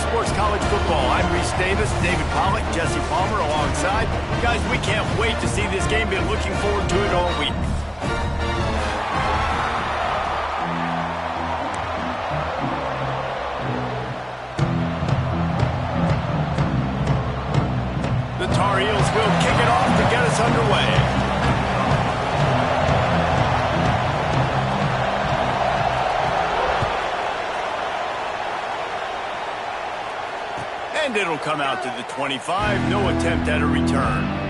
Sports College Football. I'm Reese Davis, David Pollack, Jesse Palmer alongside. Guys, we can't wait to see this game. Been looking forward to it all week. The Tar Heels will kick it off to get us underway. And it'll come out to the 25. No attempt at a return.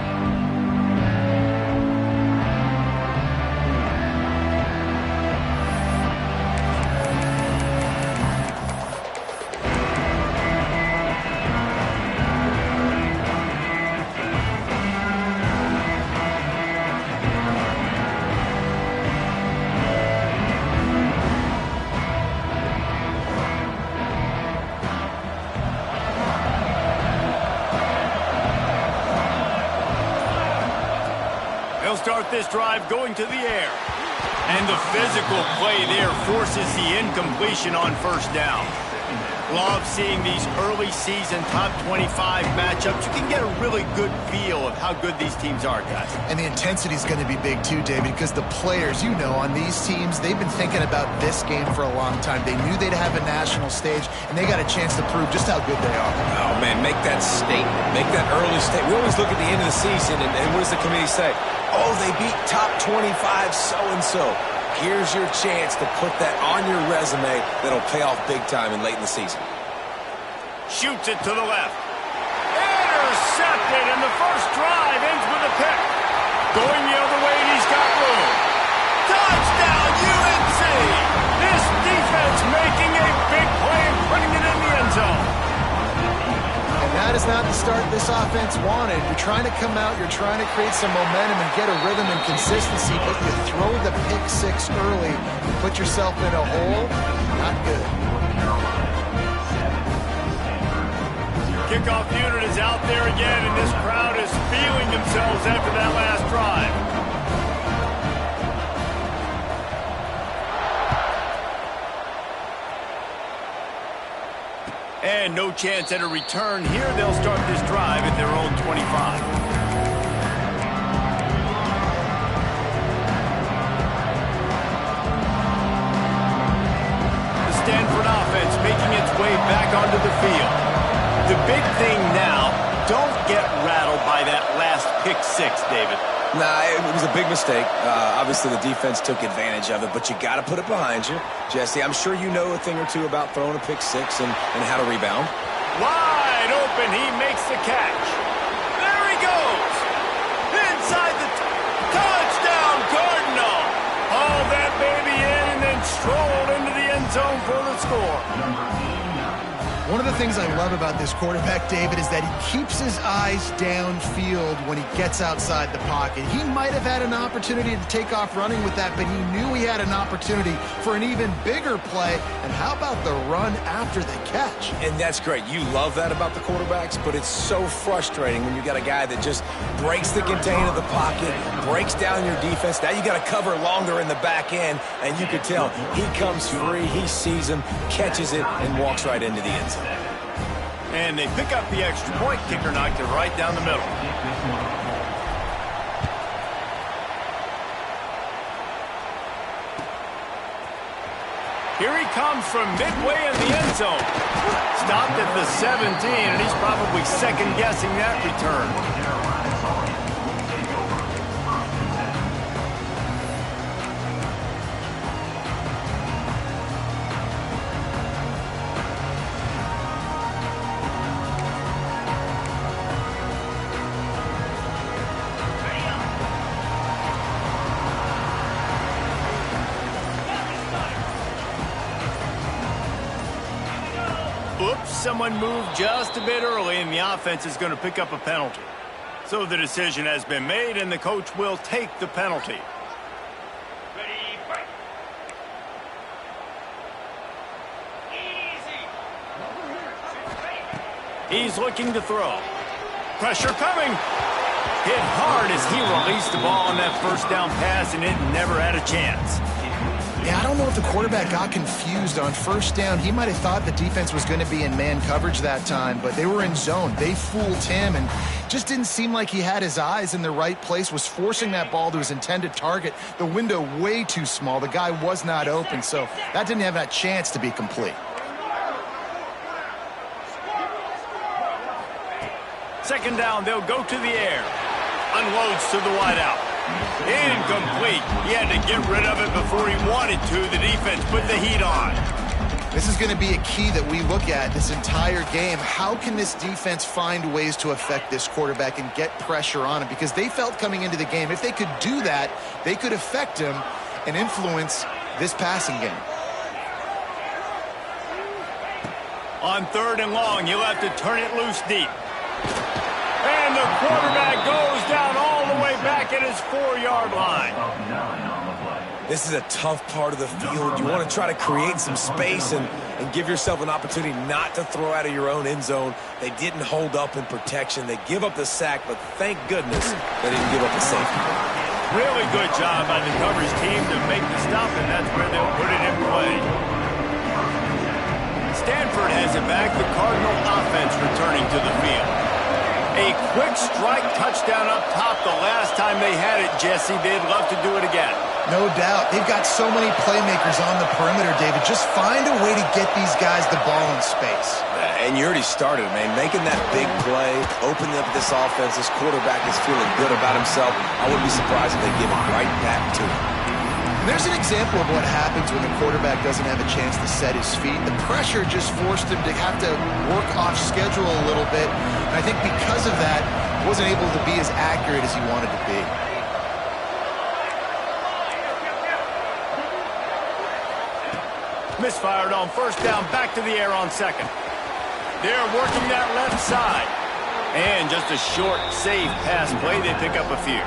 They'll start this drive going to the air. And the physical play there forces the incompletion on first down. Love seeing these early season top 25 matchups. You can get a really good feel of how good these teams are, guys. And the intensity is going to be big too, David, because the players, you know, on these teams, they've been thinking about this game for a long time. They knew they'd have a national stage, and they got a chance to prove just how good they are. Oh, man, make that statement. Make that early statement. We always look at the end of the season, and what does the committee say? Oh, they beat top 25 so-and-so. Here's your chance to put that on your resume that'll pay off big time and late in the season. Shoots it to the left. Intercepted, and the first drive ends with a pick. Going the other way, and he's got room. Touchdown, UNC! This defense making a big play and putting it in the end zone. And that is not the start this offense wanted. You're trying to come out, you're trying to create some momentum and get a rhythm and consistency, but you throw the pick six early, you put yourself in a hole, not good. Kickoff unit is out there again, and this crowd is feeling themselves after that last drive. And no chance at a return here. They'll start this drive at their own 25. The Stanford offense making its way back onto the field. The big thing now, don't get rattled by that last pick six, David. Nah, it was a big mistake. Obviously, the defense took advantage of it, but you got to put it behind you. Jesse, I'm sure you know a thing or two about throwing a pick six and how to rebound. Wide open, he makes the catch. There he goes. Inside the touchdown, Cardinal. Hauled that baby in and then strolled into the end zone for the score. One of the things I love about this quarterback, David, is that he keeps his eyes downfield when he gets outside the pocket. He might have had an opportunity to take off running with that, but he knew he had an opportunity for an even bigger play. And how about the run after the catch? And that's great. You love that about the quarterbacks, but it's so frustrating when you got a guy that just breaks the contain of the pocket, breaks down your defense. Now you got to cover longer in the back end, and you could tell he comes free, he sees him, catches it, and walks right into the end zone. And they pick up the extra point. Kicker knocked it right down the middle. Here he comes from midway in the end zone. Stopped at the 17, and he's probably second-guessing that return. Oops, someone moved just a bit early, and the offense is going to pick up a penalty. So the decision has been made, and the coach will take the penalty. Ready, fight. Easy. He's looking to throw. Pressure coming. Hit hard as he released the ball on that first down pass, and it never had a chance. Yeah, I don't know if the quarterback got confused on first down. He might have thought the defense was going to be in man coverage that time, but they were in zone. They fooled him and just didn't seem like he had his eyes in the right place, was forcing that ball to his intended target. The window way too small. The guy was not open, so that didn't have that chance to be complete. Second down, they'll go to the air. Unloads to the wideout. Incomplete. He had to get rid of it before he wanted to. The defense put the heat on. This is going to be a key that we look at this entire game. How can this defense find ways to affect this quarterback and get pressure on him? Because they felt coming into the game, if they could do that, they could affect him and influence this passing game. On 3rd and long, you'll have to turn it loose deep. And the quarterback goes down all the way back at his 4-yard line. This is a tough part of the field. You want to try to create some space and give yourself an opportunity not to throw out of your own end zone. They didn't hold up in protection. They give up the sack, but thank goodness they didn't give up the safety. Really good job by the coverage team to make the stop, and that's where they'll put it in play. Stanford has it back. The Cardinal offense returning to the field. A quick strike touchdown up top the last time they had it, Jesse. They'd love to do it again. No doubt. They've got so many playmakers on the perimeter, David. Just find a way to get these guys the ball in space. And you already started, man. Making that big play, opening up this offense. This quarterback is feeling good about himself. I wouldn't be surprised if they give it right back to him. There's an example of what happens when the quarterback doesn't have a chance to set his feet. The pressure just forced him to have to work off schedule a little bit. And I think because of that, he wasn't able to be as accurate as he wanted to be. Misfired on 1st down, back to the air on 2nd. They're working that left side. And just a short, safe pass play. They pick up a few.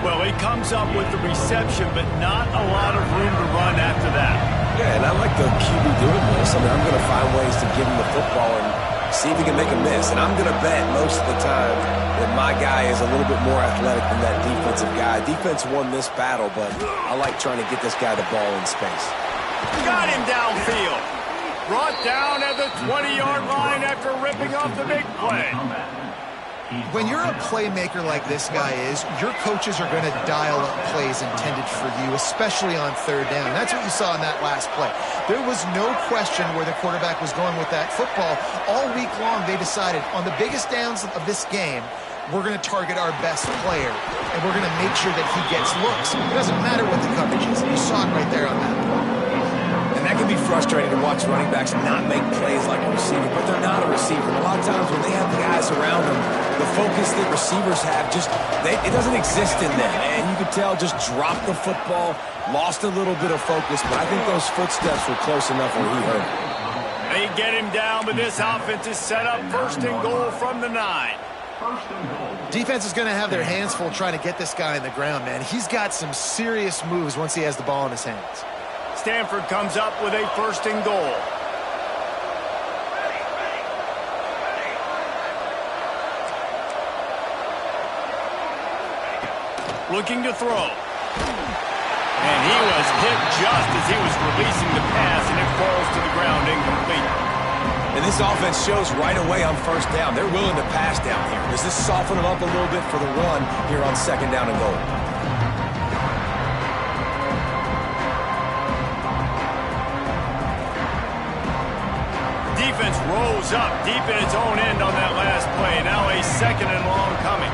Well, he comes up with the reception, but not a lot of room to run after that. Yeah, and I like the QB doing this. I mean, I'm going to find ways to give him the football and see if he can make a miss. And I'm going to bet most of the time that my guy is a little bit more athletic than that defensive guy. Defense won this battle, but I like trying to get this guy the ball in space. Got him downfield. Brought down at the 20-yard line after ripping off the big play. When you're a playmaker like this guy is, your coaches are going to dial up plays intended for you, especially on 3rd down. That's what you saw in that last play. There was no question where the quarterback was going with that football. All week long, they decided on the biggest downs of this game, we're going to target our best player, and we're going to make sure that he gets looks. It doesn't matter what the coverage is. You saw it right there on that play. And that can be frustrating to watch running backs not make plays like a receiver, but they're not a receiver. A lot of times when they have the guys around them, the focus that receivers have, it doesn't exist in them. And you could tell just dropped the football, lost a little bit of focus, but I think those footsteps were close enough where he hurt. They get him down, but this offense is set up 1st and goal from the 9. Defense is going to have their hands full trying to get this guy on the ground, man. He's got some serious moves once he has the ball in his hands. Stanford comes up with a 1st and goal. Looking to throw. And he was hit just as he was releasing the pass, and it falls to the ground incomplete. And this offense shows right away on 1st down. They're willing to pass down here. Does this soften them up a little bit for the run here on 2nd down and goal? Defense rolls up deep in its own end on that last play. Now a 2nd and long coming.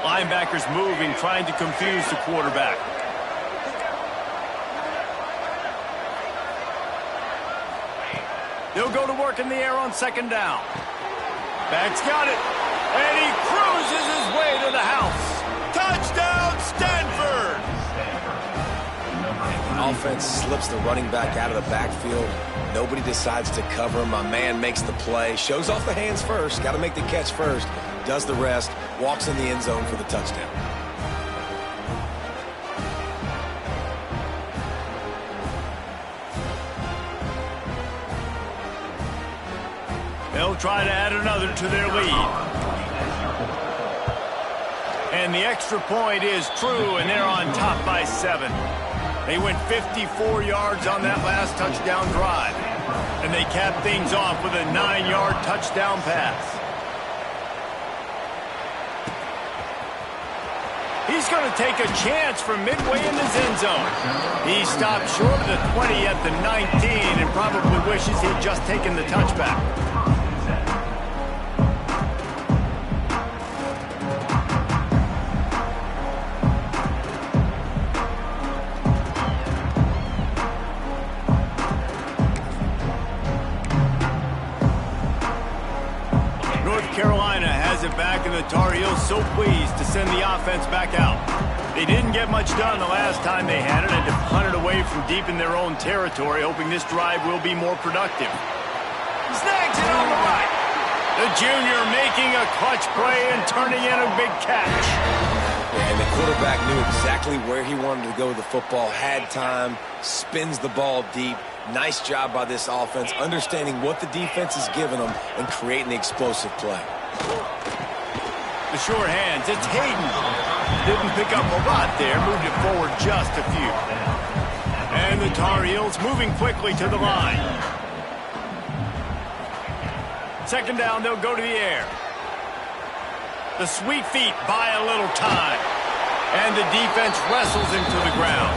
Linebackers moving, trying to confuse the quarterback. They'll go to work in the air on 2nd down. Back's got it. And he cruises his way to the house. Touchdown, Stanford! Offense slips the running back out of the backfield. Nobody decides to cover him. My man makes the play. Shows off the hands first. Got to make the catch first. Does the rest. Walks in the end zone for the touchdown. They'll try to add another to their lead. And the extra point is true, and they're on top by 7. They went 54 yards on that last touchdown drive. And they cap things off with a 9-yard touchdown pass. He's going to take a chance from midway in his end zone. He stopped short of the 20 at the 19 and probably wishes he'd just taken the touchback. Carolina has it back, and the Tar Heels so pleased to send the offense back out. They didn't get much done the last time they had it, and to punt it away from deep in their own territory, hoping this drive will be more productive. Snags it on the right. The junior making a clutch play and turning in a big catch. And the quarterback knew exactly where he wanted to go with the football, had time, spins the ball deep. Nice job by this offense, understanding what the defense is giving them and creating the explosive play. The short hands, it's Hayden. Didn't pick up a lot there, moved it forward just a few. And the Tar Heels moving quickly to the line. Second down, they'll go to the air. The sweet feet buy a little time. And the defense wrestles him to the ground.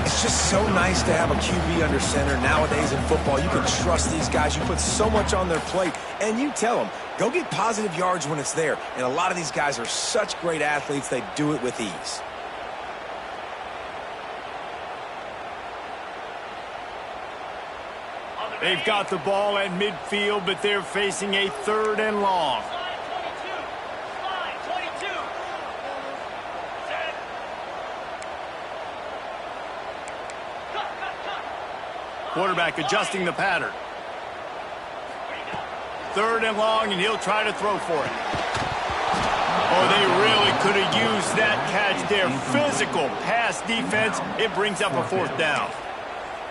It's just so nice to have a QB under center. Nowadays in football, you can trust these guys. You put so much on their plate, and you tell them, go get positive yards when it's there. And a lot of these guys are such great athletes, they do it with ease. They've got the ball at midfield, but they're facing a 3rd and long. Quarterback adjusting the pattern. 3rd and long, and he'll try to throw for it. Oh, they really could have used that catch there. Physical pass defense. It brings up a 4th down.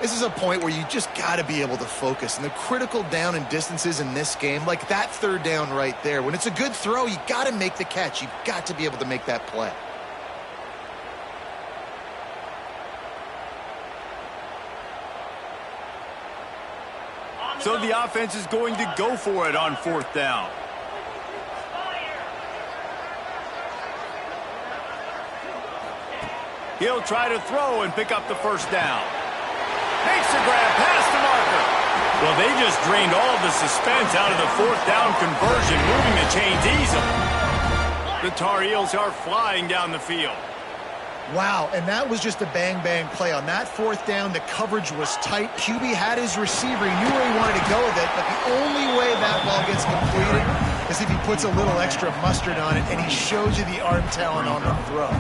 This is a point where you just got to be able to focus. And the critical down and distances in this game, like that 3rd down right there, when it's a good throw, you got to make the catch. You've got to be able to make that play. So the offense is going to go for it on 4th down. He'll try to throw and pick up the 1st down. Makes the grab past the marker. Well, they just drained all the suspense out of the 4th down conversion, moving the chains easily. The Tar Heels are flying down the field. Wow, and that was just a bang-bang play. On that 4th down, the coverage was tight. QB had his receiver. He knew where he wanted to go with it, but the only way that ball gets completed is if he puts a little extra mustard on it, and he shows you the arm talent on the throw.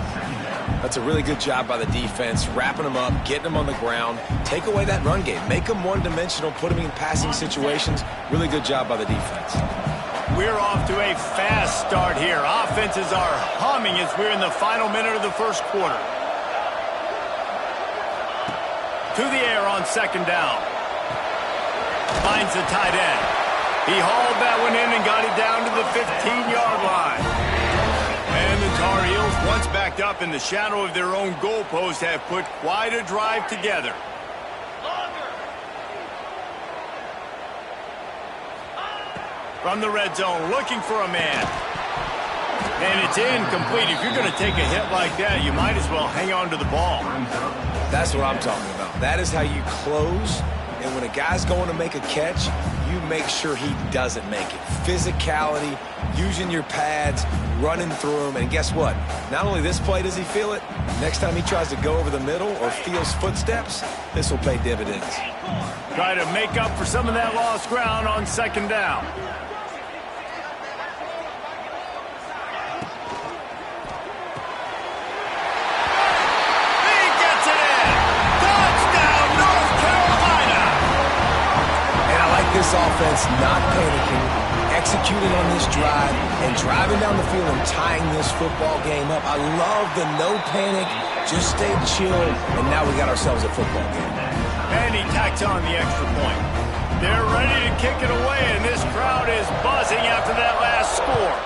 That's a really good job by the defense, wrapping them up, getting them on the ground, take away that run game, make them one-dimensional, put them in passing situations. Really good job by the defense. We're off to a fast start here. Offenses are humming as we're in the final minute of the 1st quarter. To the air on 2nd down. Finds the tight end. He hauled that one in and got it down to the 15-yard line. And the Tar Heels, once backed up in the shadow of their own goalpost, have put quite a drive together. From the red zone, looking for a man. And it's incomplete. If you're going to take a hit like that, you might as well hang on to the ball. That's what I'm talking about. That is how you close. And when a guy's going to make a catch, you make sure he doesn't make it. Physicality, using your pads, running through them. And guess what? Not only this play does he feel it, next time he tries to go over the middle or feels footsteps, this will pay dividends. Try to make up for some of that lost ground on 2nd down. This offense not panicking, executing on this drive, and driving down the field and tying this football game up. I love the no panic, just stay chill, and now we got ourselves a football game. And he tacks on the extra point. They're ready to kick it away, and this crowd is buzzing after that last score.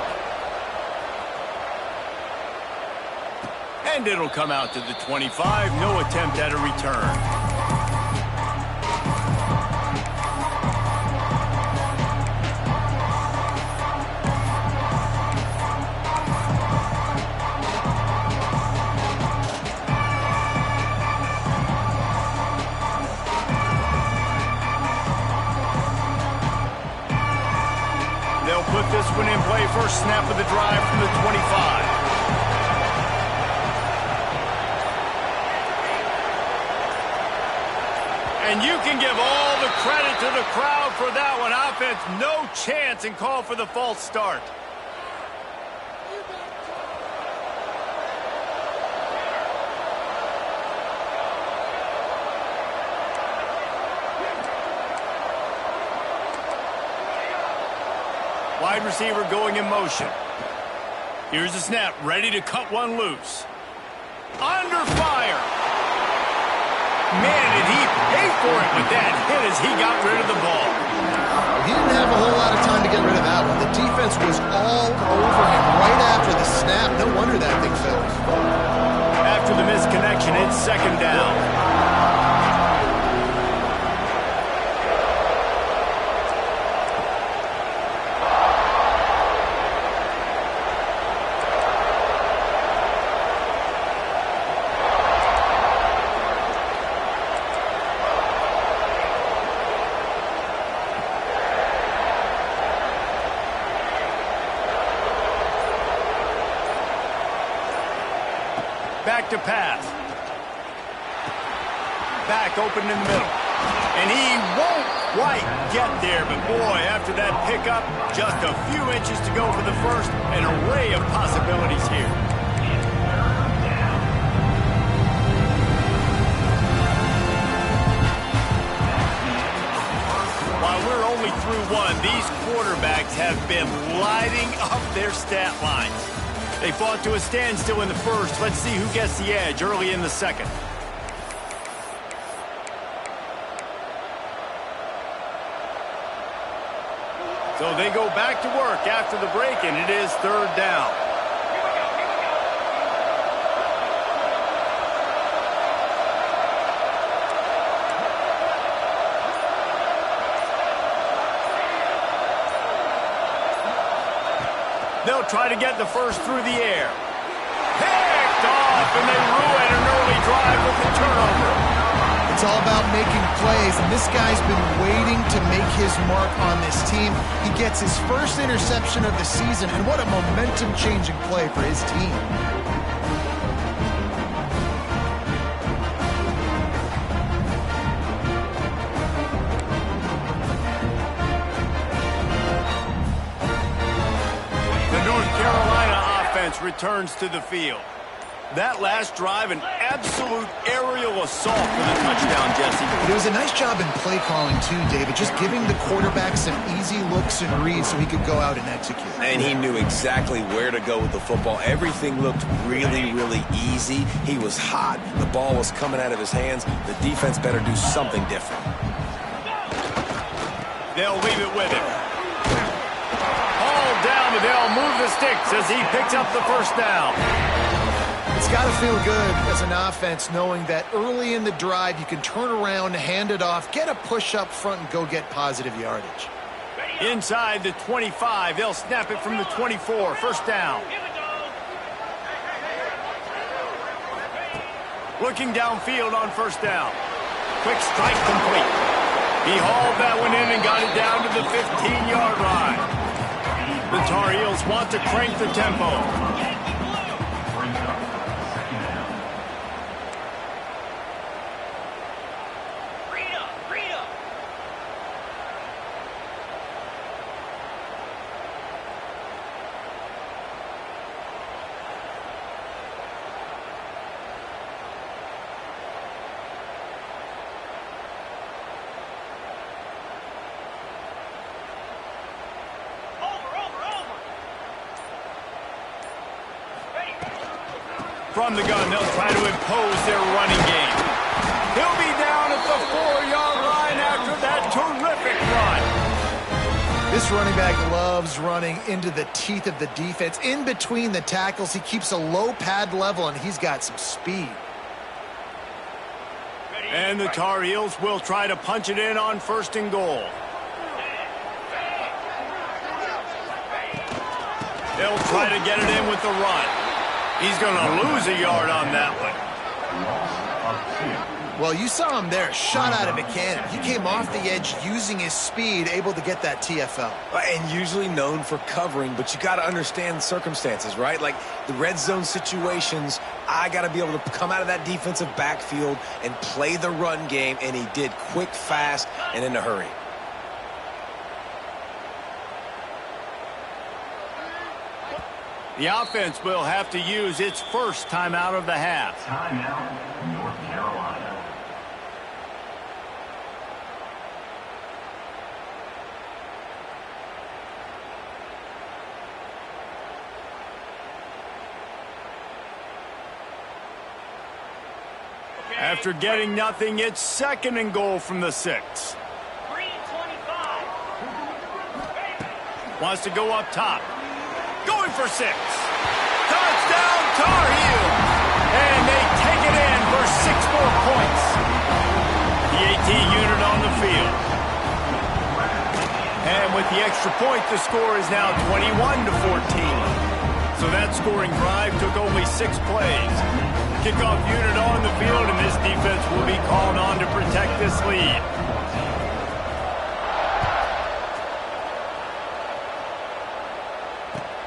And it'll come out to the 25. No attempt at a return. They'll put this one in play. First snap of the drive from the 25. And you can give all the credit to the crowd for that one. Offense, no chance, and call for the false start. Wide receiver going in motion. Here's the snap, ready to cut one loose. Under fire. Man, did he pay for it with that hit as he got rid of the ball. He didn't have a whole lot of time to get rid of that one. The defense was all over him right after the snap. No wonder that thing fell. After the misconnection, it's second down. Back to pass. Back open in the middle. And he won't quite get there, but boy, after that pickup, just a few inches to go for the first. An array of possibilities here. While we're only through one, these quarterbacks have been lighting up their stat lines. They fought to a standstill in the first. Let's see who gets the edge early in the second. So they go back to work after the break, and it is third down. They'll try to get the first through the air. Picked off, and they ruin an early drive with the turnover. It's all about making plays, and this guy's been waiting to make his mark on this team. He gets his first interception of the season, and what a momentum-changing play for his team. Returns to the field. That last drive, an absolute aerial assault for the touchdown, Jesse. It was a nice job in play calling too, David, just giving the quarterback some easy looks and reads so he could go out and execute. And he knew exactly where to go with the football. Everything looked really, really easy. He was hot. The ball was coming out of his hands. The defense better do something different. They'll leave it with him. Down, but they'll move the sticks as he picks up the first down. It's got to feel good as an offense knowing that early in the drive you can turn around, hand it off, get a push up front, and go get positive yardage. Inside the 25, they'll snap it from the 24. First down. Looking downfield on first down. Quick strike complete. He hauled that one in and got it down to the 15-yard line. The Tar Heels want to crank the tempo. From the gun, they'll try to impose their running game. He'll be down at the 4-yard line after that terrific This running back loves running into the teeth of the defense. In between the tackles, he keeps a low pad level, and he's got some speed. And the Tar Heels will try to punch it in on 1st and goal. They'll try to get it in with the run. He's going to lose a yard on that one. Well, you saw him there, shot out of a cannon. He came off the edge using his speed, able to get that TFL. And usually known for covering, but you got to understand the circumstances, right? Like the red zone situations, I got to be able to come out of that defensive backfield and play the run game, and he did quick, fast, and in a hurry. The offense will have to use its first timeout of the half. Timeout, North Carolina. After getting nothing, it's 2nd and goal from the 6. 3:25. Wants to go up top. Going for 6. Touchdown, Tar Heels! And they take it in for 6 more points. The AT unit on the field. And with the extra point, the score is now 21-14. So that scoring drive took only 6 plays. Kickoff unit on the field, and this defense will be called on to protect this lead.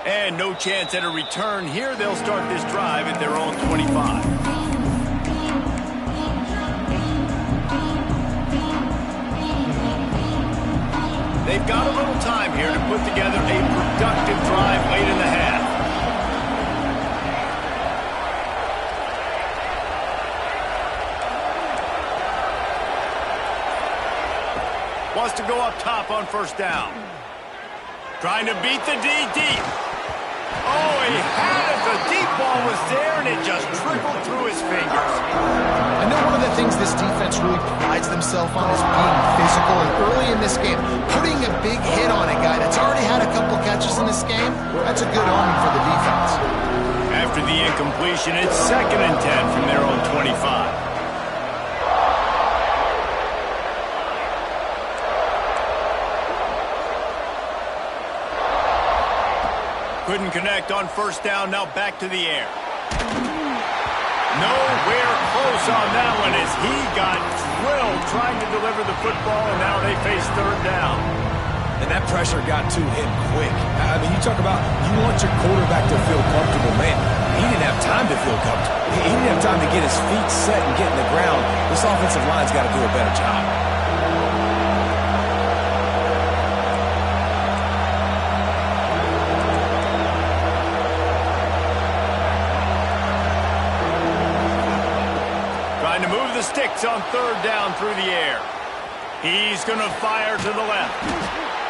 And no chance at a return here. They'll start this drive at their own 25. They've got a little time here to put together a productive drive late in the half. Wants to go up top on 1st down. Trying to beat the D deep. Oh, he had it. The deep ball was there, and it just trickled through his fingers. I know one of the things this defense really prides themselves on is being physical, and early in this game, putting a big hit on a guy that's already had a couple catches in this game, that's a good omen for the defense. After the incompletion, it's 2nd and 10 from their own 25. Couldn't connect on 1st down, now back to the air. Nowhere close on that one as he got drilled trying to deliver the football, and now they face 3rd down. And that pressure got to him quick. I mean, you talk about you want your quarterback to feel comfortable, man. He didn't have time to feel comfortable. He didn't have time to get his feet set and get in the ground. This offensive line's got to do a better job. Trying to move the sticks on 3rd down through the air. He's going to fire to the left.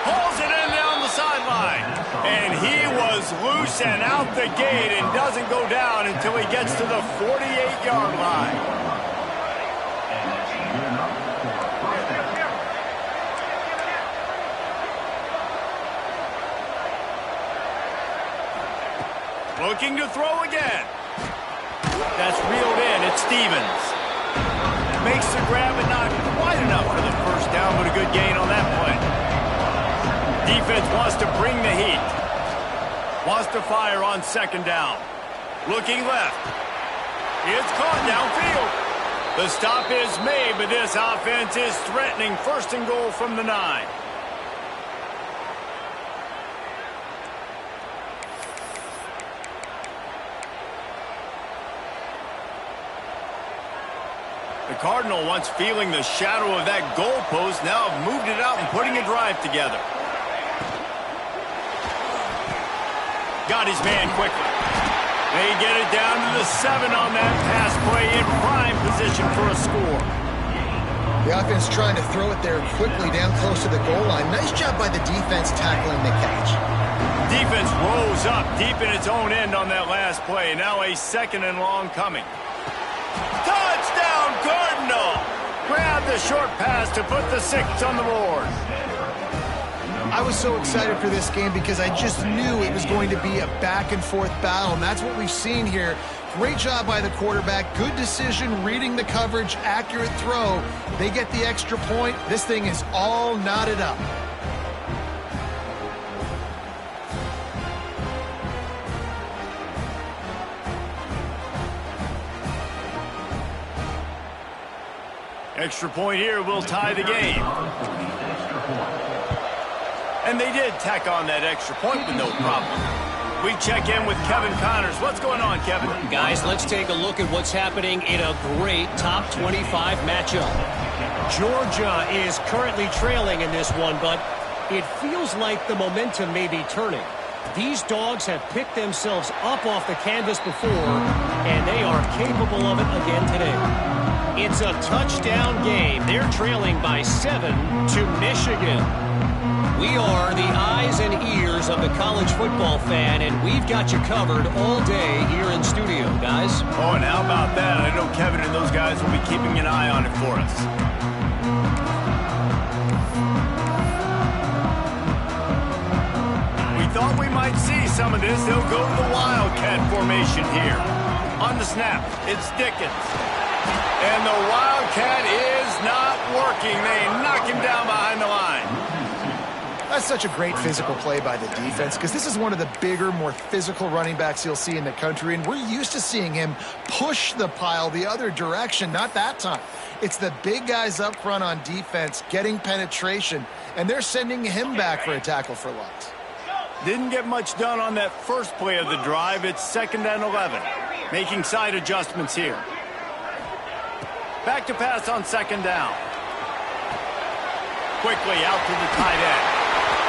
Pulls it in down the sideline. And he was loose and out the gate and doesn't go down until he gets to the 48-yard line. Looking to throw again. That's reeled in. It's Stevens. Makes the grab, but not quite enough for the 1st down, but a good gain on that play. Defense wants to bring the heat. Wants to fire on 2nd down. Looking left. It's caught downfield. The stop is made, but this offense is threatening 1st and goal from the 9. The Cardinal, once feeling the shadow of that goalpost, now have moved it out and putting a drive together. Got his man quickly. They get it down to the 7 on that pass play, in prime position for a score. The offense trying to throw it there quickly down close to the goal line. Nice job by the defense tackling the catch. Defense rose up deep in its own end on that last play. Now a 2nd and long coming. Touchdown, Cardinal! Grab the short pass to put the 6 on the board. I was so excited for this game because I just knew it was going to be a back-and-forth battle, and that's what we've seen here. Great job by the quarterback. Good decision, reading the coverage, accurate throw. They get the extra point. This thing is all knotted up. Extra point here will tie the game. And they did tack on that extra point with no problem. We check in with Kevin Connors. What's going on, Kevin? Guys, let's take a look at what's happening in a great top 25 matchup. Georgia is currently trailing in this one, but it feels like the momentum may be turning. These dogs have picked themselves up off the canvas before, and they are capable of it again today. It's a touchdown game. They're trailing by 7 to Michigan. We are the eyes and ears of the college football fan, and we've got you covered all day here in studio, guys. Oh, and how about that? I know Kevin and those guys will be keeping an eye on it for us. We thought we might see some of this. They'll go to the Wildcat formation here. On the snap, it's Dickens. And the Wildcat is not working. They knock him down behind the line. That's such a great physical play by the defense because this is one of the bigger, more physical running backs you'll see in the country, and we're used to seeing him push the pile the other direction. Not that time. It's the big guys up front on defense getting penetration, and they're sending him back for a tackle for loss. Didn't get much done on that first play of the drive. It's 2nd and 11. Making side adjustments here. Back to pass on 2nd down. Quickly out to the tight end.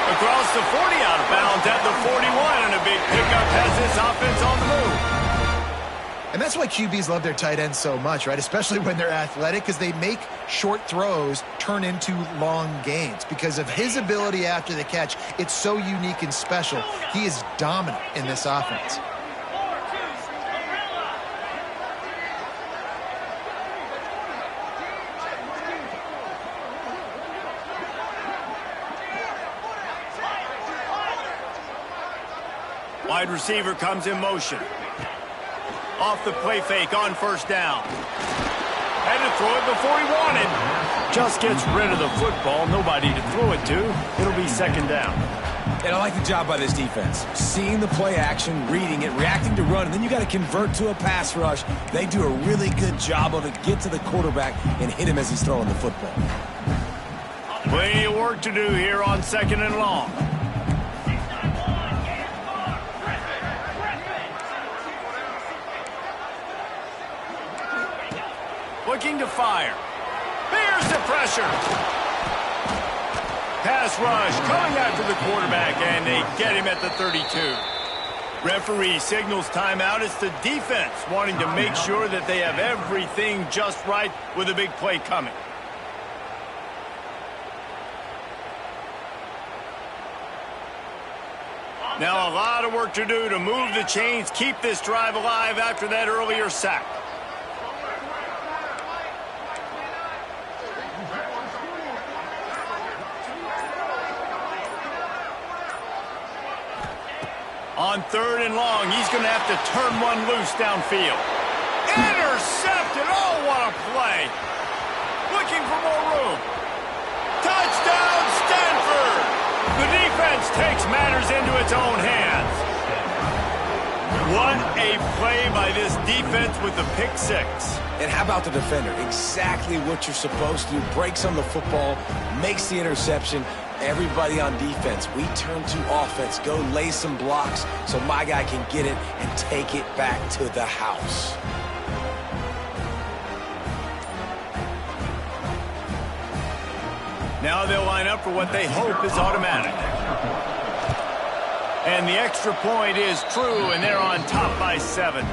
Across the 40, out of bounds at the 41, and a big pickup has this offense on the move. And that's why QBs love their tight ends so much, right? Especially when they're athletic, because they make short throws turn into long gains. Because of his ability after the catch, it's so unique and special. He is dominant in this offense. Wide receiver comes in motion. Off the play fake on 1st down. Had to throw it before he wanted. Just gets rid of the football. Nobody to throw it to. It'll be 2nd down. And I like the job by this defense. Seeing the play action, reading it, reacting to run, and then you got to convert to a pass rush. They do a really good job of it. Get to the quarterback and hit him as he's throwing the football. Plenty of work to do here on 2nd and long. Looking to fire. Here's the pressure. Pass rush coming after the quarterback, and they get him at the 32. Referee signals timeout. It's the defense wanting to make sure that they have everything just right with a big play coming. Now a lot of work to do to move the chains, keep this drive alive after that earlier sack. On 3rd and long, he's going to have to turn one loose downfield. Intercepted! Oh, what a play! Looking for more room. Touchdown, Stanford! The defense takes matters into its own hands. What a play by this defense with the pick 6. And how about the defender? Exactly what you're supposed to do. Breaks on the football, makes the interception. Everybody on defense, we turn to offense. Go lay some blocks so my guy can get it and take it back to the house. Now they'll line up for what they hope is automatic. And the extra point is true, and they're on top by 7.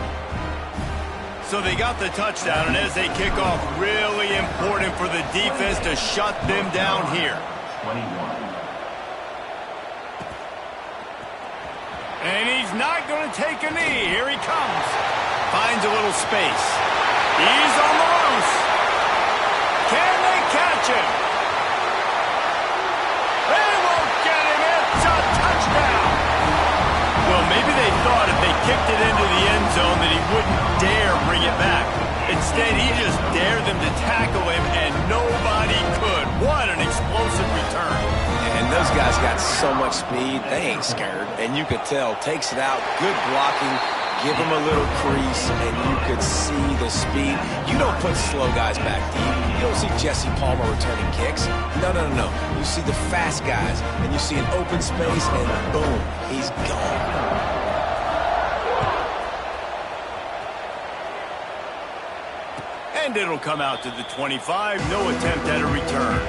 So they got the touchdown, and as they kick off, really important for the defense to shut them down here. 21. And he's not going to take a knee. Here he comes. Finds a little space. He's on the loose. Can they catch him? They won't get him thought if they kicked it into the end zone that he wouldn't dare bring it back. Instead, he just dared them to tackle him, and nobody could. What an explosive return. And those guys got so much speed, they ain't scared. And you could tell, takes it out, good blocking, give him a little crease, and you could see the speed. You don't put slow guys back deep. You don't see Jesse Palmer returning kicks. No. You see the fast guys, and you see an open space, and boom, he's gone. And it'll come out to the 25. No attempt at a return.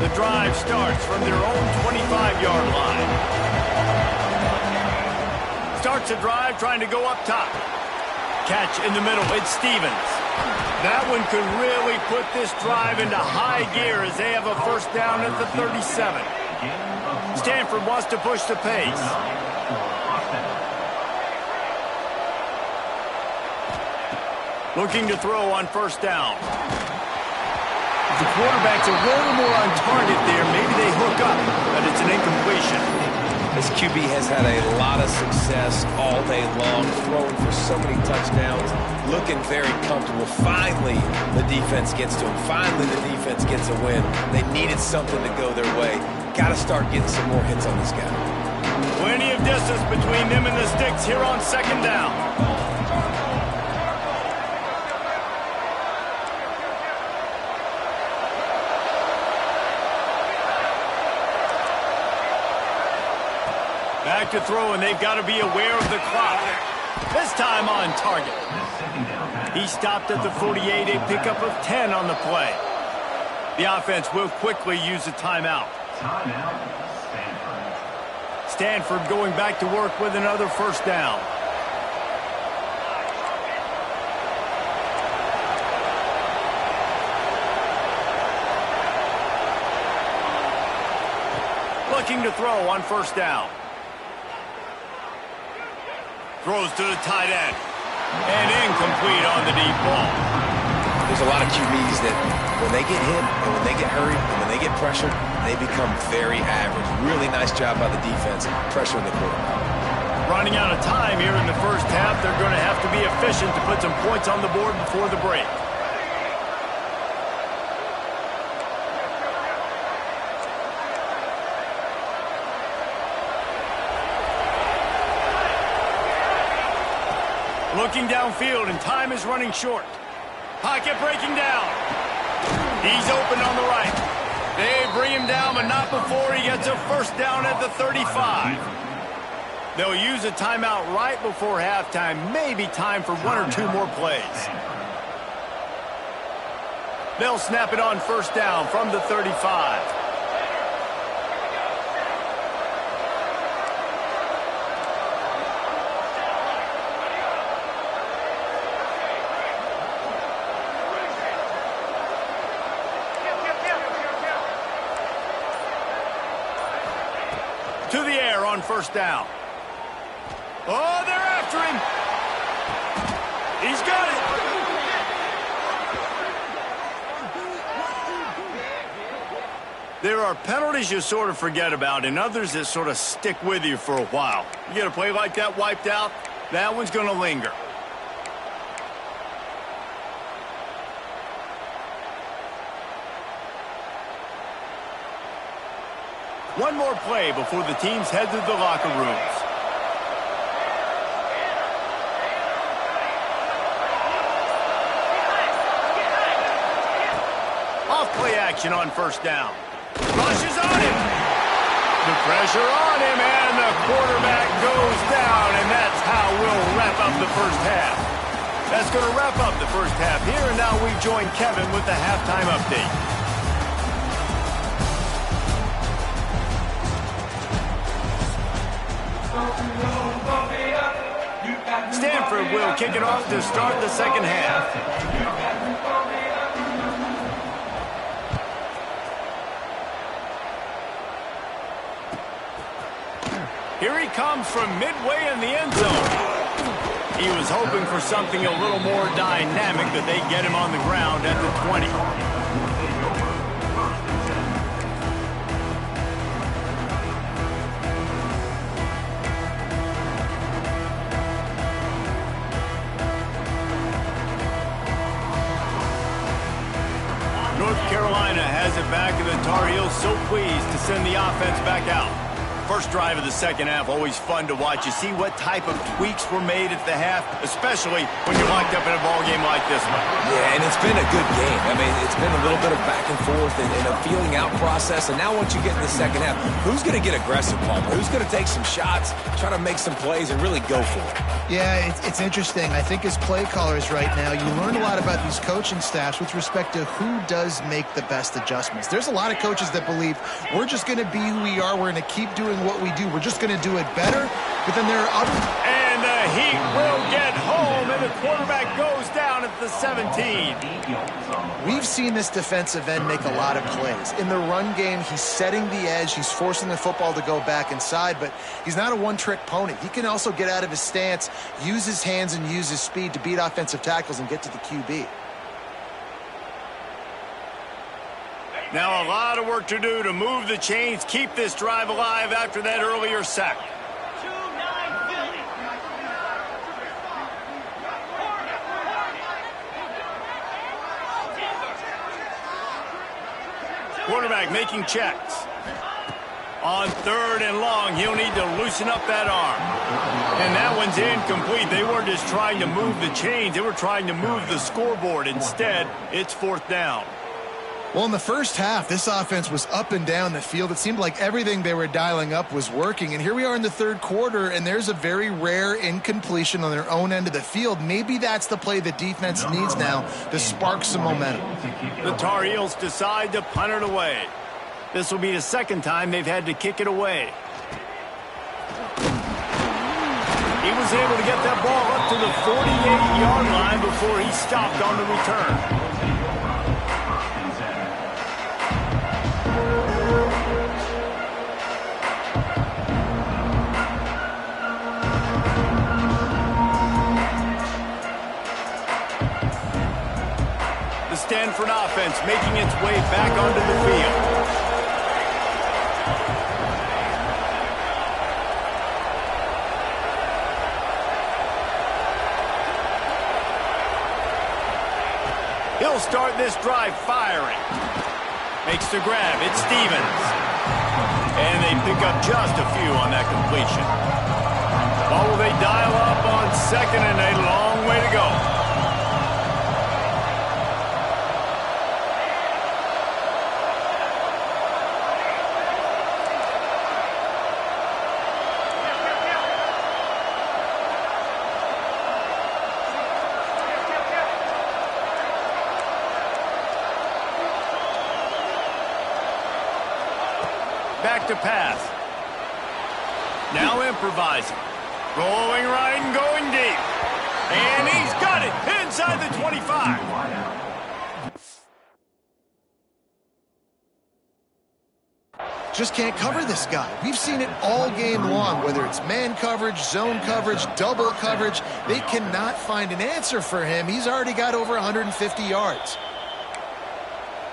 The drive starts from their own 25-yard line. Starts a drive trying to go up top. Catch in the middle. It's Stevens. That one could really put this drive into high gear as they have a first down at the 37. Stanford wants to push the pace. Looking to throw on first down. The quarterback's a little more on target there. Maybe they hook up, but it's an incompletion. This QB has had a lot of success all day long, throwing for so many touchdowns, looking very comfortable. Finally, the defense gets to him. Finally, the defense gets a win. They needed something to go their way. Got to start getting some more hits on this guy. Plenty of distance between them and the sticks here on second down. Back to throw, and they've got to be aware of the clock. This time on target. He stopped at the 48, a pickup of 10 on the play. The offense will quickly use a timeout. Stanford going back to work with another first down. Looking to throw on first down. Throws to the tight end. And incomplete on the deep ball. There's a lot of QBs that when they get hit and when they get hurried and when they get pressured, they become very average. Really nice job by the defense pressuring the quarterback. Running out of time here in the first half. They're going to have to be efficient to put some points on the board before the break. Looking downfield, and time is running short. Pocket breaking down. He's open on the right. They bring him down, but not before he gets a first down at the 35. They'll use a timeout right before halftime. Maybe time for one or two more plays. They'll snap it on first down from the 35. To the air on first down. Oh, they're after him. He's got it. There are penalties you sort of forget about and others that sort of stick with you for a while. You get a play like that wiped out, that one's going to linger. One more play before the teams head to the locker rooms. Off play action on first down. Rushes on him. The pressure on him, and the quarterback goes down, and that's how we'll wrap the first half. That's going to wrap up the first half here, and now we join Kevin with the halftime update. Stanford will kick it off to start the second half. Here he comes from midway in the end zone. He was hoping for something a little more dynamic, but they get him on the ground at the 20. North Carolina has it back, and the Tar Heels so pleased to send the offense back out. First drive of the second half, always fun to watch. You see what type of tweaks were made at the half, especially when you're locked up in a ball game like this one. Yeah, and it's been a good game. I mean, it's been a little bit of back and forth and a feeling out process. And now once you get in the second half, who's going to get aggressive, Palmer? Who's going to take some shots, try to make some plays, and really go for it? Yeah, it's interesting. I think as play callers right now, you learn a lot about these coaching staffs with respect to who does make the best adjustments. There's a lot of coaches that believe we're just going to be who we are. We're going to keep doing what we do. We're just going to do it better. But then there are other... And the Heat will get home, and the quarterback goes down at the 17. We've seen this defensive end make a lot of plays. In the run game, he's setting the edge. He's forcing the football to go back inside, but he's not a one-trick pony. He can also get out of his stance, use his hands, and use his speed to beat offensive tackles and get to the QB. Now a lot of work to do to move the chains, keep this drive alive after that earlier sack. Quarterback making checks. On third and long, he'll need to loosen up that arm. And that one's incomplete. They weren't just trying to move the chains. They were trying to move the scoreboard. Instead, it's fourth down. Well, in the first half, this offense was up and down the field. It seemed like everything they were dialing up was working. And here we are in the third quarter, and there's a very rare incompletion on their own end of the field. Maybe that's the play the defense needs now to spark some momentum. The Tar Heels decide to punt it away. This will be the second time they've had to kick it away. He was able to get that ball up to the 48-yard line before he stopped on the return. The Stanford offense making its way back onto the field. He'll start this drive firing. Makes the grab. It's Stevens. And they pick up just a few on that completion. Well, will they dial up on second and a long way to go? Back to pass. Now improvising. Rolling right and going deep. And he's got it inside the 25. Just can't cover this guy. We've seen it all game long, whether it's man coverage, zone coverage, double coverage. They cannot find an answer for him. He's already got over 150 yards.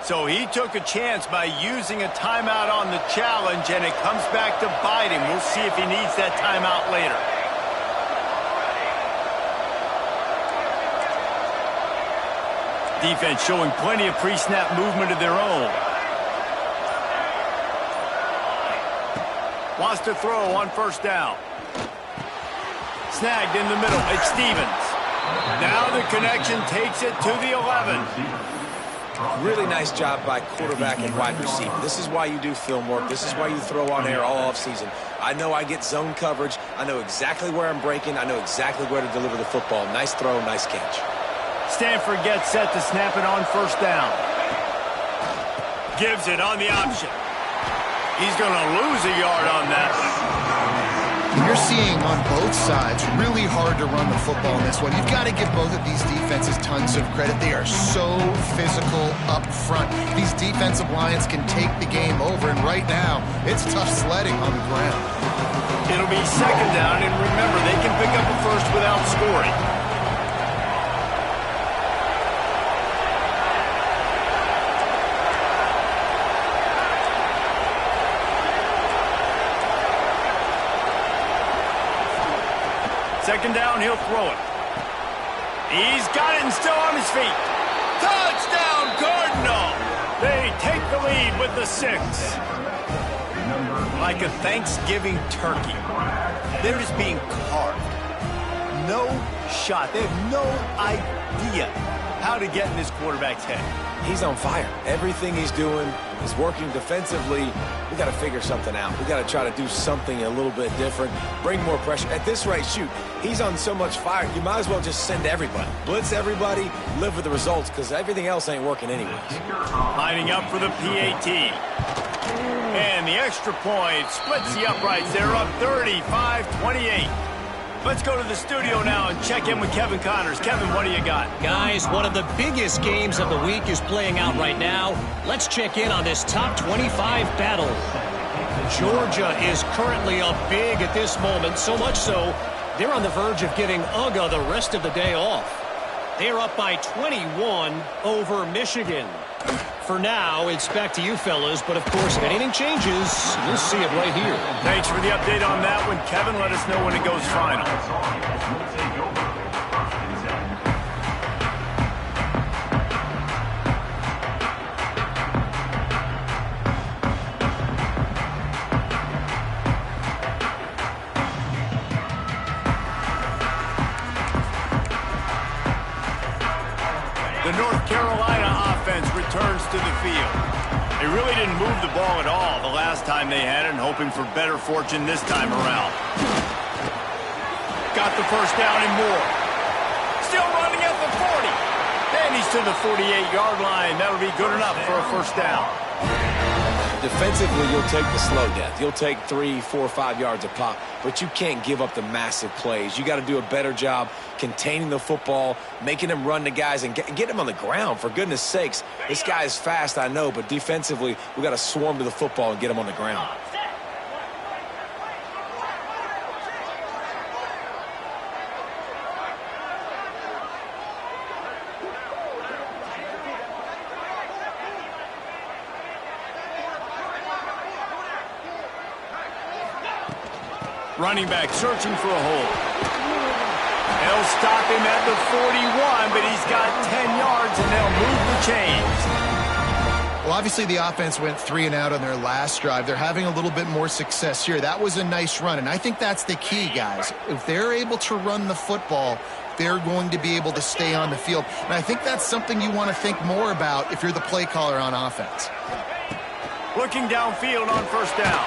So he took a chance by using a timeout on the challenge, and it comes back to bite him. We'll see if he needs that timeout later. Defense showing plenty of pre-snap movement of their own. Wants to throw on first down. Snagged in the middle. It's Stevens. Now the connection takes it to the 11. Really nice job by quarterback and wide receiver. This is why you do film work. This is why you throw on air all offseason. I know I get zone coverage. I know exactly where I'm breaking. I know exactly where to deliver the football. Nice throw, nice catch. Stanford gets set to snap it on first down. Gives it on the option. He's going to lose a yard on that one. You're seeing on both sides really hard to run the football in this one. You've got to give both of these defenses tons of credit. They are so physical up front. These defensive lines can take the game over, and right now, it's tough sledding on the ground. It'll be second down, and remember, they can pick up a first without scoring. Second down, he'll throw it. He's got it and still on his feet. Touchdown, Cardinal! They take the lead with the 6. Like a Thanksgiving turkey, they're just being carved. No shot. They have no idea how to get in this quarterback's head. He's on fire. Everything he's doing is working defensively. We got to figure something out. We got to try to do something a little bit different, bring more pressure. At this rate, shoot, he's on so much fire, you might as well just send everybody. Blitz everybody, live with the results, because everything else ain't working anyways. Lining up for the PAT. And the extra point splits the uprights. They're up 35-28. Let's go to the studio now and check in with Kevin Connors. Kevin, what do you got? Guys, one of the biggest games of the week is playing out right now. Let's check in on this top 25 battle. Georgia is currently up big at this moment, so much so they're on the verge of giving UGA the rest of the day off. They're up by 21 over Michigan. For now, it's back to you fellas, but of course, if anything changes, you'll see it right here. Thanks for the update on that one, Kevin. Let us know when it goes final. The North Carolina offense returns to the field. They really didn't move the ball at all the last time they had it, and hoping for better fortune this time around. Got the first down and more. Still running at the 40. And he's to the 48-yard line. That'll be good enough for a first down. Defensively, you'll take the slow death. You'll take 3, 4, 5 yards a pop, but you can't give up the massive plays. You got to do a better job containing the football, making him run the guys, and get him on the ground. For goodness sakes, this guy is fast, I know, but defensively, we got to swarm to the football and get him on the ground. Running back searching for a hole. They'll stop him at the 41, but he's got 10 yards, and they'll move the chains. Well, obviously the offense went 3 and out on their last drive. They're having a little bit more success here. That was a nice run, and I think that's the key, guys. If they're able to run the football, they're going to be able to stay on the field. And I think that's something you want to think more about if you're the play caller on offense. Looking downfield on first down.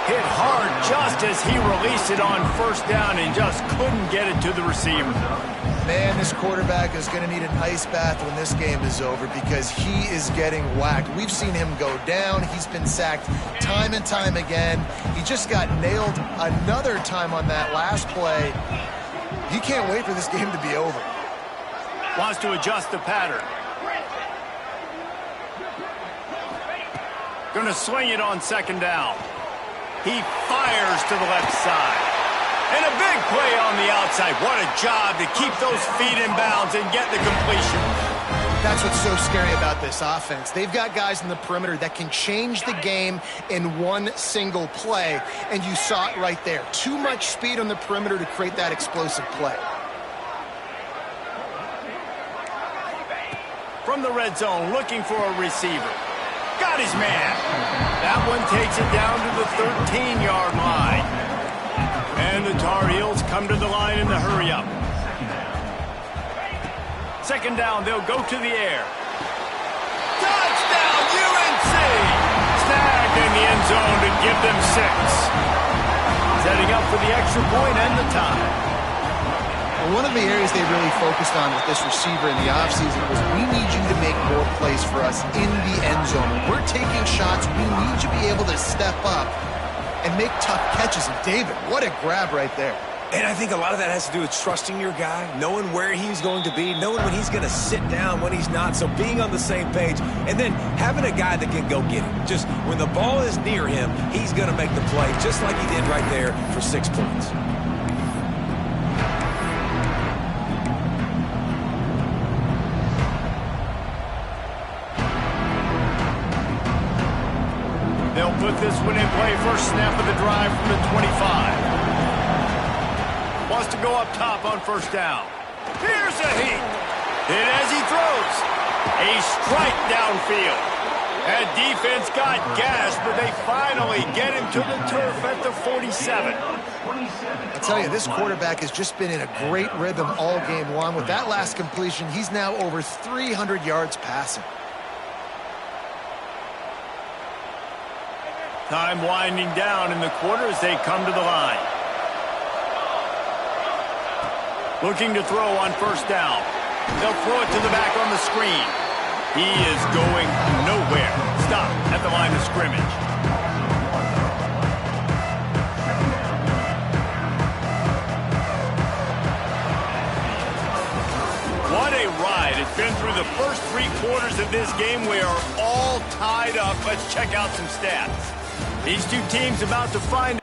Hit hard just as he released it on first down and just couldn't get it to the receiver. Man, this quarterback is going to need an ice bath when this game is over because he is getting whacked. We've seen him go down. He's been sacked time and time again. He just got nailed another time on that last play. He can't wait for this game to be over. Wants to adjust the pattern. Going to swing it on second down. He fires to the left side. And a big play on the outside. What a job to keep those feet in bounds and get the completion. That's what's so scary about this offense. They've got guys in the perimeter that can change the game in one single play. And you saw it right there. Too much speed on the perimeter to create that explosive play. From the red zone, looking for a receiver. Got his man. That one takes it down to the 13-yard line. And the Tar Heels come to the line in the hurry-up. Second down, they'll go to the air. Touchdown, UNC! Snagged in the end zone to give them 6. Setting up for the extra point and the tie. Well, one of the areas they really focused on with this receiver in the offseason was we need you to make more plays for us in the end zone. When we're taking shots, we need you to be able to step up and make tough catches. And David, what a grab right there. And I think a lot of that has to do with trusting your guy, knowing where he's going to be, knowing when he's going to sit down, when he's not, so being on the same page, and then having a guy that can go get it. Just when the ball is near him, he's going to make the play, just like he did right there for 6 points. They'll put this one in play first snap of the drive from the 25. Wants to go up top on first down. Here's a heat. Hit as he throws. A strike downfield. That defense got gassed, but they finally get him to the turf at the 47. I tell you, this quarterback has just been in a great rhythm all game long. With that last completion, he's now over 300 yards passing. Time winding down in the quarter as they come to the line. Looking to throw on first down. They'll throw it to the back on the screen. He is going nowhere. Stop at the line of scrimmage. What a ride. It's been through the first 3 quarters of this game. We are all tied up. Let's check out some stats. These two teams about to find...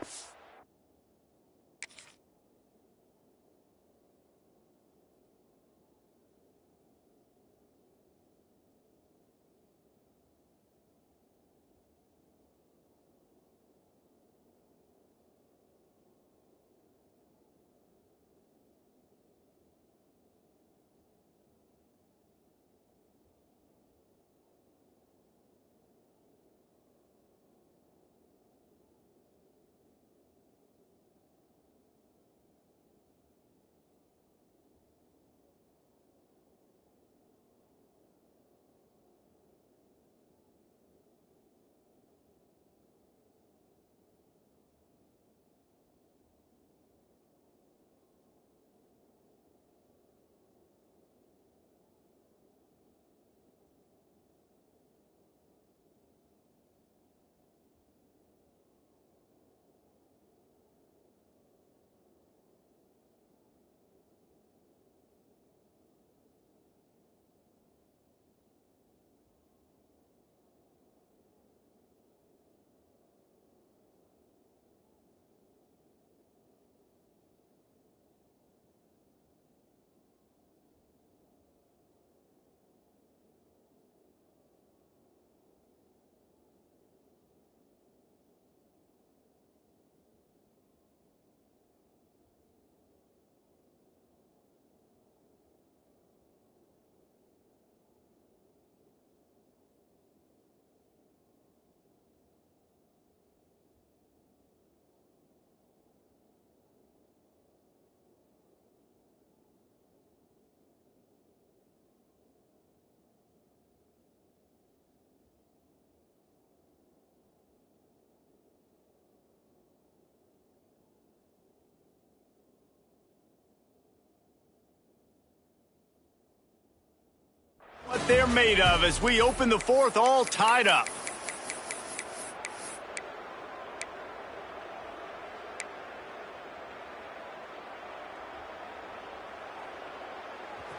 what they're made of as we open the 4th all tied up.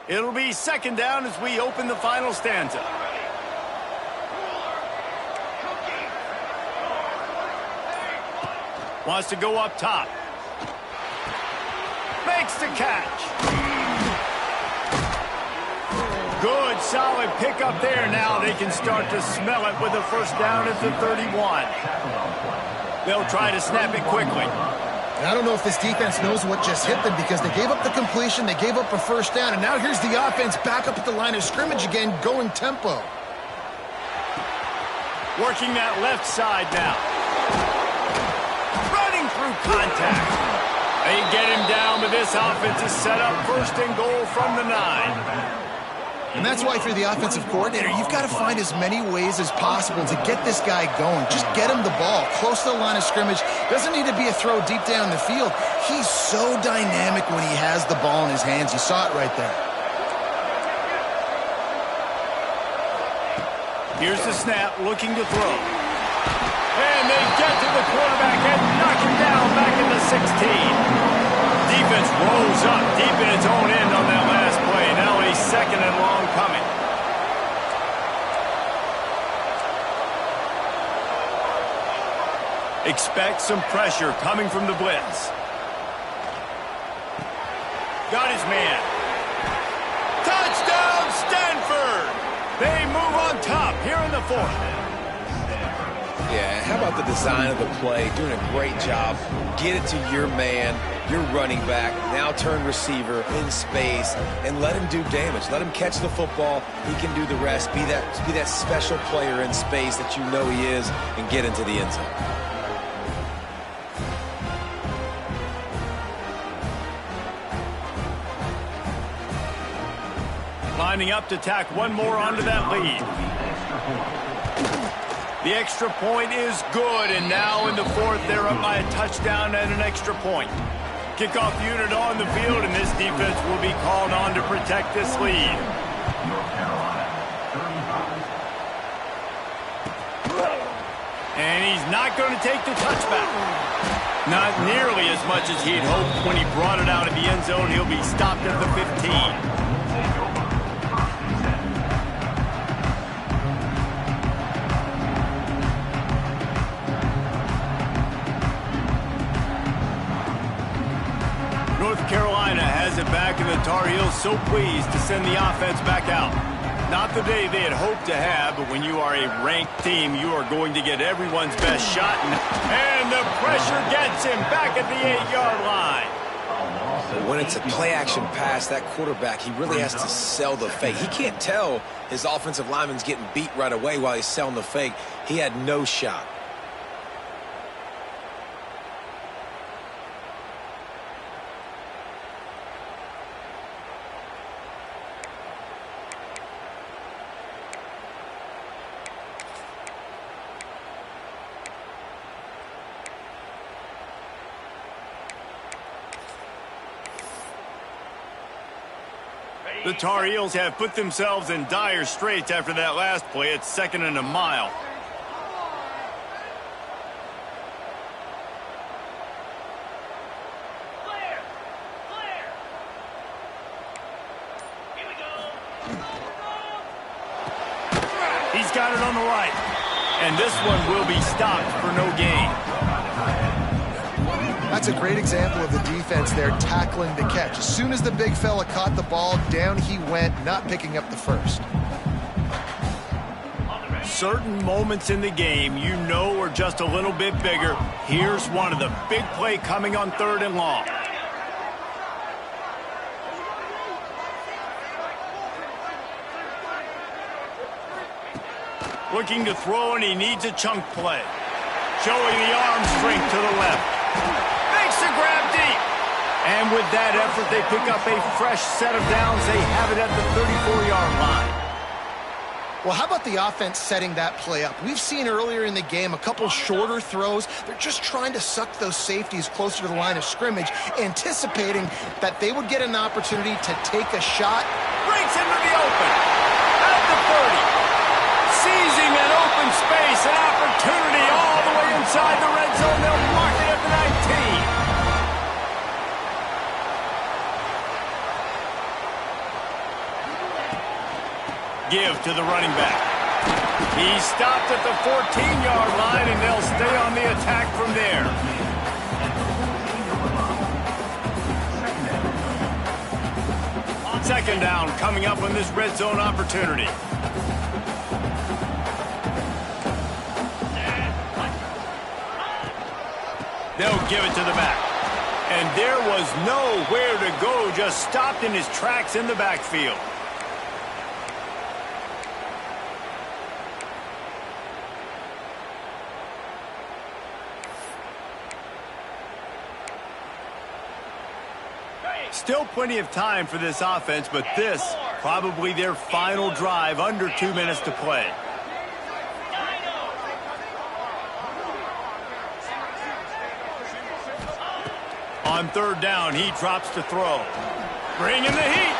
It'll be 2nd down as we open the final stanza. Wants to go up top. Makes the catch. Good, solid pickup there. Now they can start to smell it with a first down at the 31. They'll try to snap it quickly. And I don't know if this defense knows what just hit them because they gave up the completion, they gave up a first down, and now here's the offense back up at the line of scrimmage again, going tempo. Working that left side now. Running through contact. They get him down, but this offense is set up 1st and goal from the 9. And that's why if you're the offensive coordinator, you've got to find as many ways as possible to get this guy going. Just get him the ball close to the line of scrimmage. Doesn't need to be a throw deep down the field. He's so dynamic when he has the ball in his hands. You saw it right there. Here's the snap, looking to throw. And they get to the quarterback and knock him down back in the 16. Defense rolls up deep in its own end on that last play. Now a 2nd and long coming. Expect some pressure coming from the blitz. Got his man. Touchdown, Stanford! They move on top here in the 4th. Yeah, how about the design of the play? Doing a great job. Get it to your man, your running back, now turn receiver in space, and let him do damage. Let him catch the football. He can do the rest. Be that special player in space that you know he is, and get into the end zone. Lining up to tack one more onto that lead. The extra point is good, and now in the 4th, they're up by a touchdown and an extra point. Kickoff unit on the field, and this defense will be called on to protect this lead. And he's not going to take the touchback. Not nearly as much as he'd hoped when he brought it out of the end zone. He'll be stopped at the 15. North Carolina has it back, and the Tar Heels so pleased to send the offense back out. Not the day they had hoped to have, but when you are a ranked team, you are going to get everyone's best shot. And the pressure gets him back at the 8-yard line. When it's a play-action pass, that quarterback, he really has to sell the fake. He can't tell his offensive lineman's getting beat right away while he's selling the fake. He had no shot. The Tar Heels have put themselves in dire straits after that last play. It's 2nd and a mile. Clear! Clear! Here we go! He's got it on the right. And this one will be stopped for no gain. That's a great example of the defense there tackling the catch. As soon as the big fella caught the ball, down he went, not picking up the first. Certain moments in the game you know are just a little bit bigger. Here's one of the big play coming on 3rd and long. Looking to throw, and he needs a chunk play. Showing the arm strength to the left. Makes the grab deep. And with that effort, they pick up a fresh set of downs. They have it at the 34-yard line. Well, how about the offense setting that play up? We've seen earlier in the game a couple shorter throws. They're just trying to suck those safeties closer to the line of scrimmage, anticipating that they would get an opportunity to take a shot. Breaks into the open. At the 30. Seizing an open space, an opportunity all the way inside the red zone. They'll block it at the 19. Give to the running back. He stopped at the 14-yard line, and they'll stay on the attack from there. Second down coming up on this red zone opportunity. They'll give it to the back. And there was nowhere to go, just stopped in his tracks in the backfield. Still plenty of time for this offense, but this Probably their final drive, under 2 minutes to play. On third down, he drops to throw. Bringing the heat.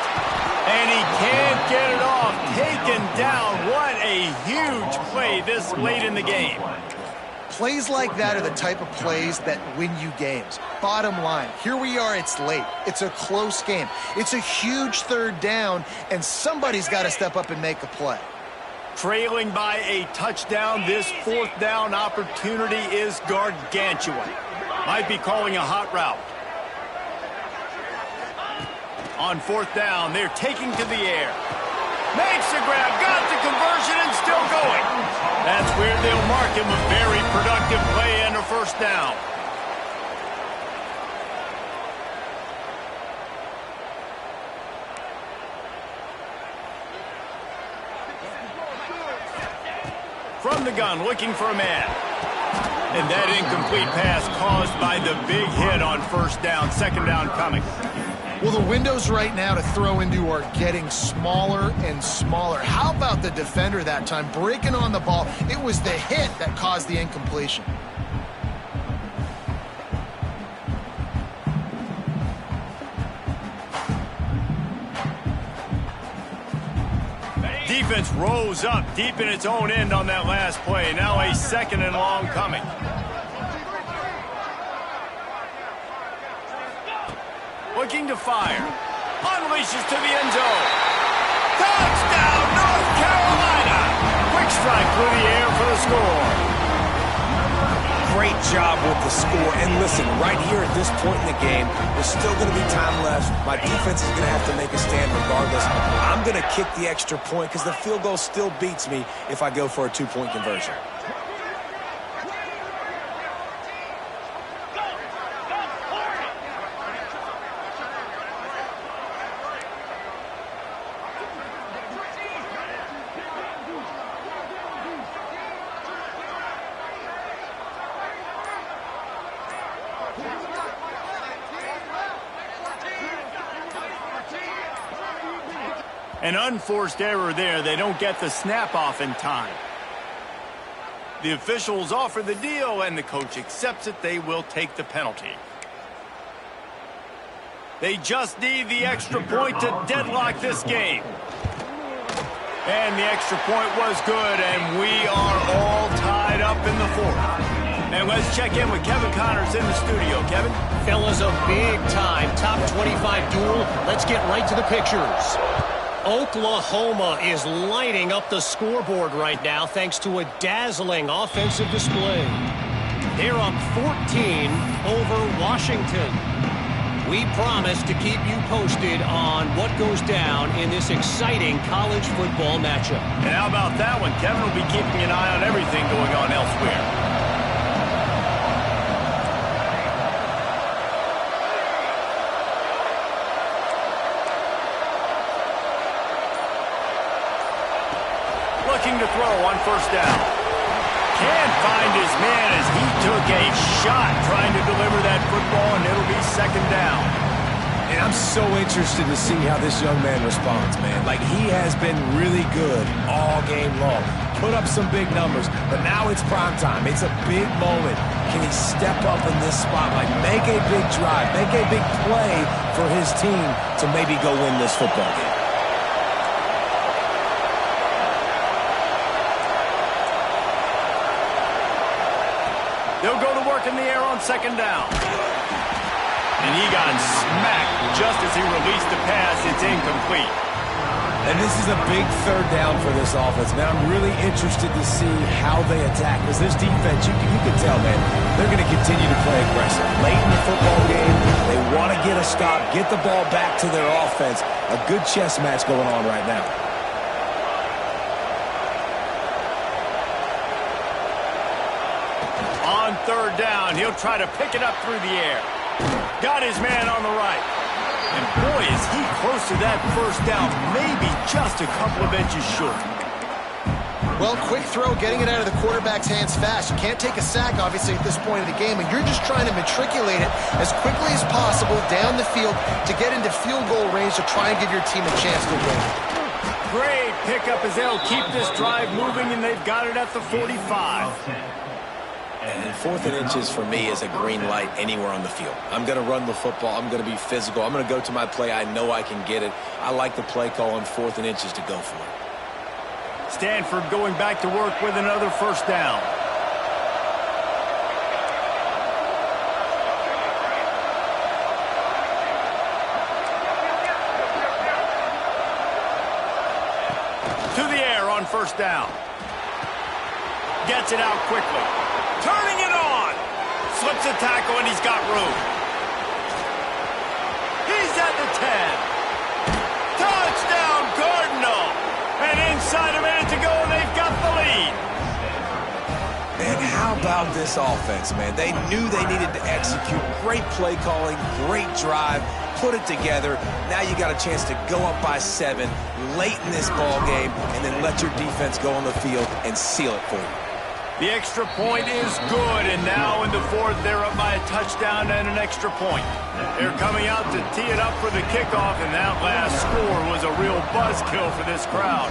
And he can't get it off. Taken down. What a huge play this late in the game. Plays like that are the type of plays that win you games. Bottom line, here we are, it's late. It's a close game. It's a huge third down, and somebody's got to step up and make a play. Trailing by a touchdown, this fourth down opportunity is gargantuan. Might be calling a hot route. On fourth down, they're taking to the air. Makes the grab, got the conversion, and still going. That's where they'll mark him a very productive play and a first down. From the gun, looking for a man. And that incomplete pass caused by the big hit on first down. Second down coming. Well, the windows right now to throw into are getting smaller and smaller. How about the defender that time breaking on the ball? It was the hit that caused the incompletion. Defense rose up deep in its own end on that last play. Now a second and long coming. Looking to fire. Unleashes to the end zone. Touchdown, North Carolina! Quick strike through the air for the score. Great job with the score. And listen, right here at this point in the game, there's still going to be time left. My defense is going to have to make a stand regardless. I'm going to kick the extra point because the field goal still beats me if I go for a two-point conversion. An unforced error there. They don't get the snap off in time. The officials offer the deal, and the coach accepts it. They will take the penalty. They just need the extra point to deadlock this game. And the extra point was good, and we are all tied up in the fourth. And let's check in with Kevin Connors in the studio. Kevin? Fellas, a big-time top 25 duel. Let's get right to the pictures. Oklahoma is lighting up the scoreboard right now thanks to a dazzling offensive display. They're up 14 over Washington. We promise to keep you posted on what goes down in this exciting college football matchup. And how about that one? Kevin will be keeping an eye on everything going on elsewhere. Looking to throw on first down. Can't find his man as he took a shot trying to deliver that football, and it'll be second down. And I'm so interested to see how this young man responds, man. Like, he has been really good all game long. Put up some big numbers, but now it's prime time. It's a big moment. Can he step up in this spotlight, make a big drive, make a big play for his team to maybe go win this football game? They'll go to work in the air on second down. And he got smacked just as he released the pass. It's incomplete. And this is a big third down for this offense, man. I'm really interested to see how they attack. Because this defense, you can tell, man, they're going to continue to play aggressive. Late in the football game, they want to get a stop, get the ball back to their offense. A good chess match going on right now. On third down, he'll try to pick it up through the air. Got his man on the right. And boy, is he close to that first down, maybe just a couple of inches short. Well, quick throw, getting it out of the quarterback's hands fast. You can't take a sack, obviously, at this point of the game, and you're just trying to matriculate it as quickly as possible down the field to get into field goal range to try and give your team a chance to win. Great pickup as they'll keep this drive moving, and they've got it at the 45. And 4th and inches for me is a green light anywhere on the field. I'm going to run the football. I'm going to be physical. I'm going to go to my play. I know I can get it. I like the play call on 4th and inches to go for it. Stanford going back to work with another first down. To the air on first down. Gets it out quickly. Turning it on. Slips a tackle, and he's got room. He's at the 10. Touchdown, Cardinal. And inside a minute to go, and they've got the lead. And how about this offense, man? They knew they needed to execute. Great play calling, great drive, put it together. Now you got a chance to go up by 7 late in this ball game and then let your defense go on the field and seal it for you. The extra point is good, and now in the 4th, they're up by a touchdown and an extra point. They're coming out to tee it up for the kickoff, and that last score was a real buzzkill for this crowd.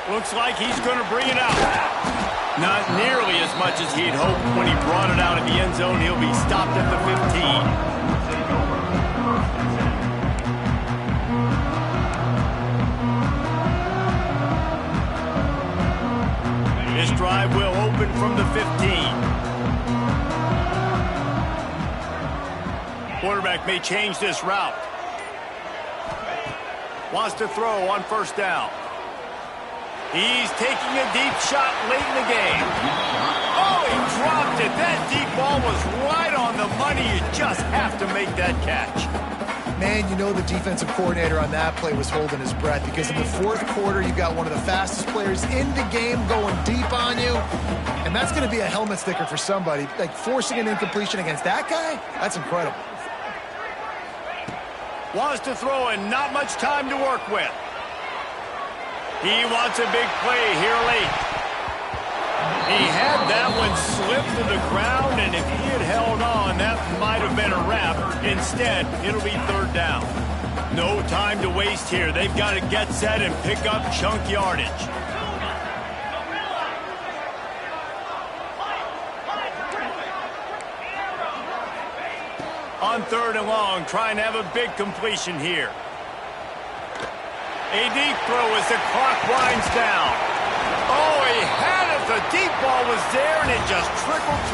Looks like he's going to bring it out. Not nearly as much as he'd hoped when he brought it out of the end zone. He'll be stopped at the 15. This drive will open from the 15. Quarterback may change this route. Wants to throw on first down. He's taking a deep shot late in the game. Oh, he dropped it. That deep ball was right on the money. You just have to make that catch. Man, you know the defensive coordinator on that play was holding his breath, because in the 4th quarter, you got one of the fastest players in the game going deep on you, and that's going to be a helmet sticker for somebody. Like, forcing an incompletion against that guy, that's incredible. Wants to throw and not much time to work with. He wants a big play here late. He had that one slip to the ground, and if he had held on, that might have been a wrap. Instead, it'll be 3rd down. No time to waste here. They've got to get set and pick up chunk yardage. On 3rd and long, trying to have a big completion here. A deep throw as the clock winds down. Oh, he had it. The deep ball was there, and it just trickled through.